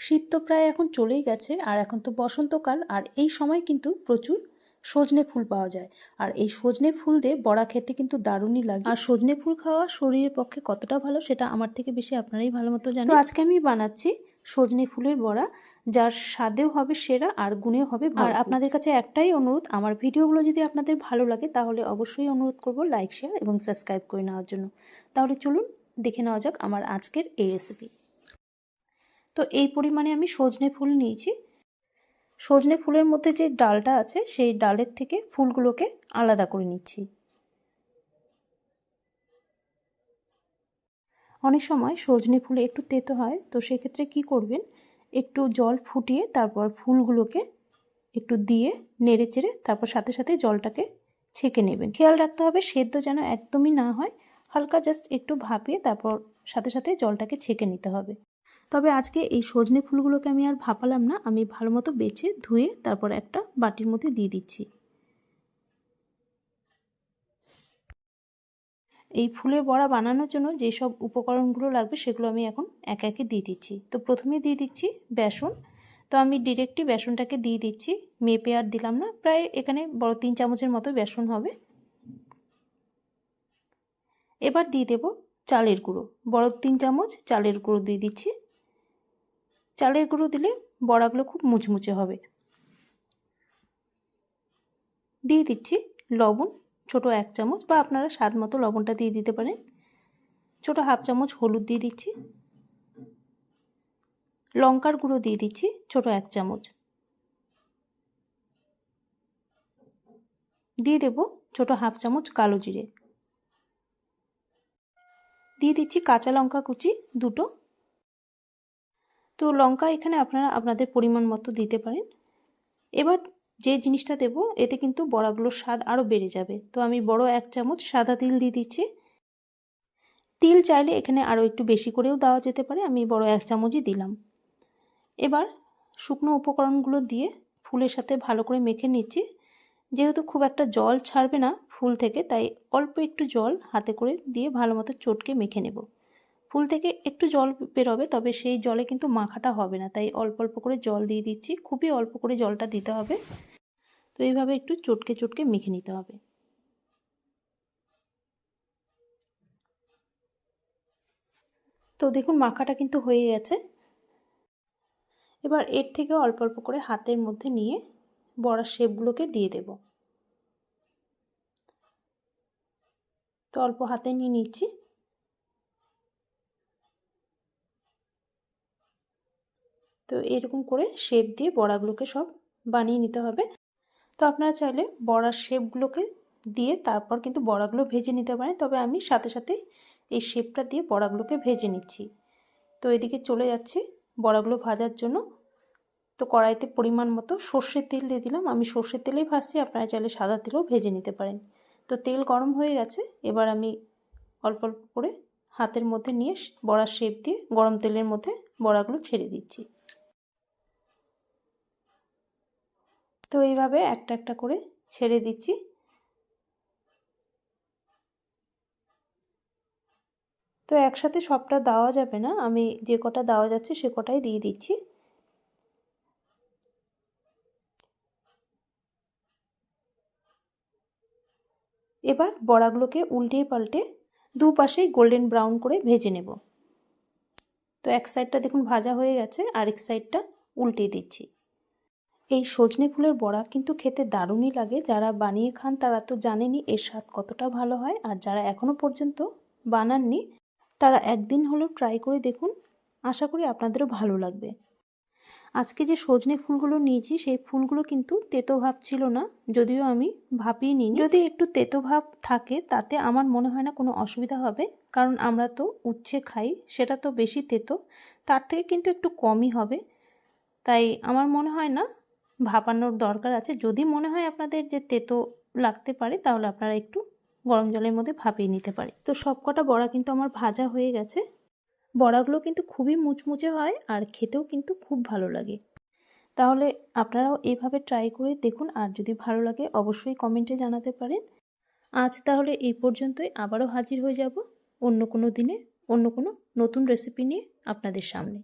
শীত তো প্রায় এখন চলেই গেছে, আর এখন তো বসন্তকাল, আর এই সময় কিন্তু প্রচুর সজনে ফুল পাওয়া যায়। আর এই সজনে ফুল দিয়ে বড়া খেতে কিন্তু দারুণই লাগে। আর সজনে ফুল খাওয়া শরীরের পক্ষে কতটা ভালো সেটা আমার থেকে বেশি আপনারাই ভালো মতো জানেন। তো আজকে আমি বানাচ্ছি সজনে ফুলের বড়া, যার স্বাদেও হবে সেরা আর গুণেও হবে ভালো। আর আপনাদের কাছে একটাই অনুরোধ, আমার ভিডিওগুলো যদি আপনাদের ভালো লাগে তাহলে অবশ্যই অনুরোধ করব লাইক, শেয়ার এবং সাবস্ক্রাইব করে নেওয়ার জন্য। তাহলে চলুন দেখে নেওয়া যাক আমার আজকের এই রেসিপি। তো এই পরিমাণে আমি সজনে ফুল নিয়েছি। সজনে ফুলের মধ্যে যে ডালটা আছে সেই ডালের থেকে ফুলগুলোকে আলাদা করে নিচ্ছি। অনেক সময় সজনে ফুলে একটু তেতো হয়, তো সেক্ষেত্রে কি করবেন, একটু জল ফুটিয়ে তারপর ফুলগুলোকে একটু দিয়ে নেড়ে চেড়ে তারপর সাথে সাথে জলটাকে ছেঁকে নেবেন। খেয়াল রাখতে হবে সেদ্ধ যেন একদমই না হয়, হালকা জাস্ট একটু ভাপিয়ে তারপর সাথে সাথে জলটাকে ছেঁকে নিতে হবে। তবে আজকে এই সজনে ফুলগুলোকে আমি আর ভাপালাম না, আমি ভালো মতো বেছে ধুয়ে তারপর একটা বাটির মধ্যে দিয়ে দিচ্ছি। এই ফুলের বড়া বানানোর জন্য যেসব উপকরণগুলো লাগবে সেগুলো আমি এখন একে একে দিয়ে দিচ্ছি। তো প্রথমে দিয়ে দিচ্ছি বেসন। তো আমি ডিরেক্টলি বেসনটাকে দিয়ে দিচ্ছি, মেপে আর দিলাম না, প্রায় এখানে বড় 3 চামচের মতো বেসন হবে। এবার দিয়ে দেব চালের গুঁড়ো, বড় 3 চামচ চালের গুঁড়ো দিয়ে দিচ্ছি। চালের গুঁড়ো দিলে বড়াগুলো খুব মুচমুচে হবে। দিয়ে দিচ্ছি লবণ, ছোট 1 চামচ, বা আপনারা স্বাদ মতো লবণটা দিয়ে দিতে পারেন। ছোট হাফ চামচ হলুদ দিয়ে দিচ্ছি। লঙ্কার গুঁড়ো দিয়ে দিচ্ছি ছোট 1 চামচ। দিয়ে দেব ছোট হাফ চামচ কালো জিরে। দিয়ে দিচ্ছি কাঁচা লঙ্কা কুচি 2টো। তো লঙ্কা এখানে আপনারা আপনাদের পরিমাণ মতো দিতে পারেন। এবার যে জিনিসটা দেব এতে কিন্তু বড়াগুলোর স্বাদ আরও বেড়ে যাবে। তো আমি বড় 1 চামচ সাদা তিল দিয়ে দিচ্ছি। তিল চাইলে এখানে আরও একটু বেশি করেও দেওয়া যেতে পারে, আমি বড় 1 চামচই দিলাম। এবার শুকনো উপকরণগুলো দিয়ে ফুলের সাথে ভালো করে মেখে নিচ্ছি। যেহেতু খুব একটা জল ছাড়বে না ফুল থেকে, তাই অল্প একটু জল হাতে করে দিয়ে ভালো মতো চটকে মেখে নেব। ফুল থেকে একটু জল বেরোবে, তবে সেই জলে কিন্তু মাখাটা হবে না, তাই অল্প অল্প করে জল দিয়ে দিচ্ছি, খুবই অল্প করে জলটা দিতে হবে। তো এইভাবে একটু চটকে চটকে মেখে নিতে হবে। তো দেখুন মাখাটা কিন্তু হয়ে গেছে। এবার এর থেকে অল্প অল্প করে হাতের মধ্যে নিয়ে বড়ার শেপগুলোকে দিয়ে দেব। তো অল্প হাতে নিয়ে নিচ্ছি। তো এরকম করে শেপ দিয়ে বড়াগুলোকে সব বানিয়ে নিতে হবে। তো আপনারা চাইলে বড়ার শেপগুলোকে দিয়ে তারপর কিন্তু বড়াগুলো ভেজে নিতে পারেন, তবে আমি সাথে সাথে এই শেপটা দিয়ে বড়াগুলোকে ভেজে নিচ্ছি। তো এদিকে চলে যাচ্ছি বড়াগুলো ভাজার জন্য। তো কড়াইতে পরিমাণ মতো সর্ষের তেল দিয়ে দিলাম, আমি সর্ষের তেলেই ভাজছি, আপনারা চাইলে সাদা তেলেও ভেজে নিতে পারেন। তো তেল গরম হয়ে গেছে, এবার আমি অল্প অল্প করে হাতের মধ্যে নিয়ে বড়ার শেপ দিয়ে গরম তেলের মধ্যে বড়াগুলো ছেড়ে দিচ্ছি। তো এইভাবে একটা একটা করে ছেড়ে দিচ্ছি। তো একসাথে সবটা দেওয়া যাবে না, আমি যে কটা দেওয়া যাচ্ছে সে কটাই দিয়ে দিচ্ছি। এবার বড়াগুলোকে উল্টে পাল্টে দুপাশেই গোল্ডেন ব্রাউন করে ভেজে নেব। তো এক সাইডটা দেখুন ভাজা হয়ে গেছে, আরেক সাইডটা উল্টে দিচ্ছি। এই সজনে ফুলের বড়া কিন্তু খেতে দারুণই লাগে, যারা বানিয়ে খান তারা তো জানেনই এর স্বাদ কতটা ভালো হয়, আর যারা এখনও পর্যন্ত বানাননি তারা একদিন হলেও ট্রাই করে দেখুন, আশা করি আপনাদেরও ভালো লাগবে। আজকে যে সজনে ফুলগুলো নিয়েছি সেই ফুলগুলো কিন্তু তেতো ভাব ছিল না, যদিও আমি ভাপিয়ে নিই। যদি একটু তেতো ভাব থাকে তাতে আমার মনে হয় না কোনো অসুবিধা হবে, কারণ আমরা তো উচ্ছে খাই, সেটা তো বেশি তেতো, তার থেকে কিন্তু একটু কমই হবে। তাই আমার মনে হয় না ভাপানোর দরকার আছে। যদি মনে হয় আপনাদের যে তেতো লাগতে পারে তাহলে আপনারা একটু গরম জলের মধ্যে ভাপিয়ে নিতে পারে। তো সবকটা বড়া কিন্তু আমার ভাজা হয়ে গেছে। বড়াগুলো কিন্তু খুবই মুচমুচে হয় আর খেতেও কিন্তু খুব ভালো লাগে। তাহলে আপনারাও এইভাবে ট্রাই করে দেখুন, আর যদি ভালো লাগে অবশ্যই কমেন্টে জানাতে পারেন। আজ তাহলে এই পর্যন্তই, আবারও হাজির হয়ে যাব অন্য কোনো দিনে অন্য কোনো নতুন রেসিপি নিয়ে আপনাদের সামনে।